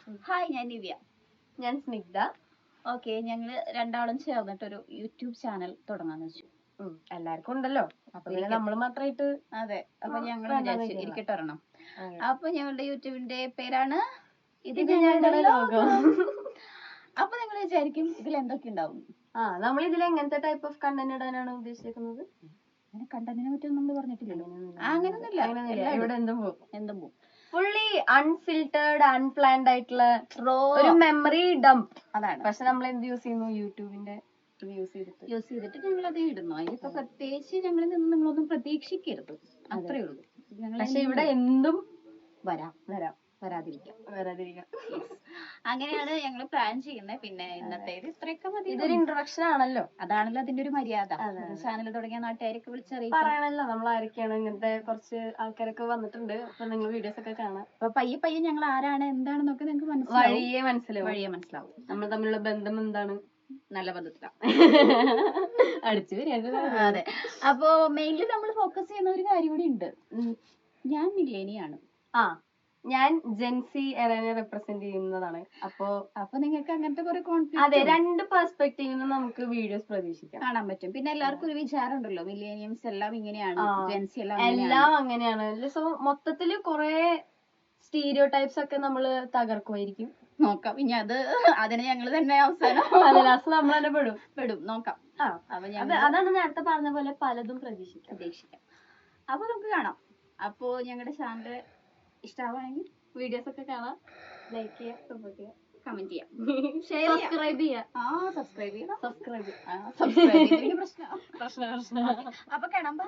Hi, ഞാൻ Nivea. ഞാൻ Snigdha. Okay, ഞങ്ങള് രണ്ടാളും ചേർന്നിട്ടൊരു യൂട്യൂബ് ചാനൽ തുടങ്ങാന്ന് വെച്ചു. എല്ലാവർക്കും ഉണ്ടല്ലോ, അപ്പൊ നമ്മള് മാത്രമായിട്ട്. അതെ, അപ്പൊ ഞങ്ങൾ വിചാരിച്ചു ഇരിക്കട്ടെ ഒരെണ്ണം. അപ്പൊ ഞങ്ങളുടെ യൂട്യൂബിന്റെ പേരാണ് ഇത് ഞങ്ങളുടെ ലോകം. അപ്പൊ നിങ്ങൾ വിചാരിക്കും ഇതിൽ എന്തൊക്കെ ഉണ്ടാവും. നമ്മൾ ഇതിൽ എങ്ങനത്തെ ടൈപ്പ് ഓഫ് കണ്ടന്റ് ഇടാനാണ് ഉദ്ദേശിക്കുന്നത്? അങ്ങനെ കണ്ടന്റിനെ പറ്റിയൊന്നും നമ്മൾ പറഞ്ഞിട്ടില്ലല്ലോ. അങ്ങനെയൊന്നുമില്ല, ഇവിടെ എന്തും പോകും. ഫുള്ളി അൺഫിൽറ്റേർഡ് അൺപ്ലാൻഡ് ആയിട്ടുള്ള ഒരു മെമ്മറി ഡംപ് അതാണ്. പക്ഷെ നമ്മൾ എന്ത് യൂസ് ചെയ്യുന്നു? യൂട്യൂബിന്റെ യൂസ് ചെയ്തിട്ട് ഞങ്ങൾ അത് ഇടുന്നു. അതിലിപ്പോ പ്രത്യേകിച്ച് ഞങ്ങളിൽ നിന്ന് നിങ്ങളൊന്നും പ്രതീക്ഷിക്കരുത്, അത്രേ ഉള്ളൂ. പക്ഷെ ഇവിടെ എന്തും വരാതിരിക്കാം. അങ്ങനെയാണ് ഞങ്ങൾ പ്ലാൻ ചെയ്യുന്നത്. പിന്നെ ഇന്നത്തേത് ഇത്രയൊക്കെ മതി. ഇതൊരു ഇൻട്രൊഡക്ഷൻ ആണല്ലോ, അതാണല്ലോ അതിന്റെ ഒരു മര്യാദ. ചാനൽ തുടങ്ങിയ നാട്ടുകാരൊക്കെ വിളിച്ചറിയിക്കും, പറയണല്ലോ നമ്മൾ ആരൊക്കെയാണ്. ഇങ്ങനത്തെ കുറച്ച് ആൾക്കാരൊക്കെ വന്നിട്ടുണ്ട്, അപ്പൊ നിങ്ങൾ വീഡിയോസ് ഒക്കെ കാണാം. അപ്പൊ പയ്യെ ഞങ്ങൾ ആരാണ് എന്താണെന്നൊക്കെ നിങ്ങൾക്ക് വഴിയെ മനസ്സിലാവും. നമ്മൾ തമ്മിലുള്ള ബന്ധം എന്താണ്? നല്ല ബന്ധത്തിലാണ്. അടിച്ചു വരിക. അതെ. അപ്പൊ മെയിൻലി നമ്മൾ ഫോക്കസ് ചെയ്യുന്ന ഒരു കാര്യം കൂടി ഉണ്ട്. ഞാൻ മില്ലേനിയാണ്. ഞാൻ ജെൻസി എറനെ റെപ്രസെന്റ് ചെയ്യുന്നതാണ്. അപ്പൊ നിങ്ങൾക്ക് അങ്ങനത്തെ കുറെ കോൺഫ്ലിക്റ്റ്. അതെ, രണ്ട് പെർസ്പെക്റ്റീവിൽ നിന്ന് നമുക്ക് വീഡിയോസ് പ്രതീക്ഷിക്കാം, കാണാൻ പറ്റും. പിന്നെ എല്ലാവർക്കും ഒരു വിചാരം ഉണ്ടല്ലോ, മില്ലേനിയംസ് എല്ലാം ഇങ്ങനെയാണ്, ജെൻസി എല്ലാം അങ്ങനെയാണ്. സോ മൊത്തത്തില് കുറെ സ്റ്റീരിയോ ടൈപ്സ് ഒക്കെ നമ്മള് തകർക്കുമായിരിക്കും. നോക്കാം. ഇനി അതിന് ഞങ്ങൾ തന്നെ അവസാനം നമ്മൾ തന്നെ പെടും. നോക്കാം. അതാണ് നേരത്തെ പറഞ്ഞ പോലെ പലതും പ്രതീക്ഷിക്കാം. അപ്പൊ നമുക്ക് കാണാം. അപ്പോ ഞങ്ങളുടെ ചാനൽ ഇഷ്ടമാണെങ്കിൽ വീഡിയോസ് ഒക്കെ കാണാം, ലൈക്ക് ചെയ്യാം, സപ്പോർട്ട് ചെയ്യാം, കമന്റ് ചെയ്യാം, സബ്സ്ക്രൈബ് ചെയ്യാം. സബ്സ്ക്രൈബ് പ്രശ്നം. അപ്പൊ കാണാം. ബൈ.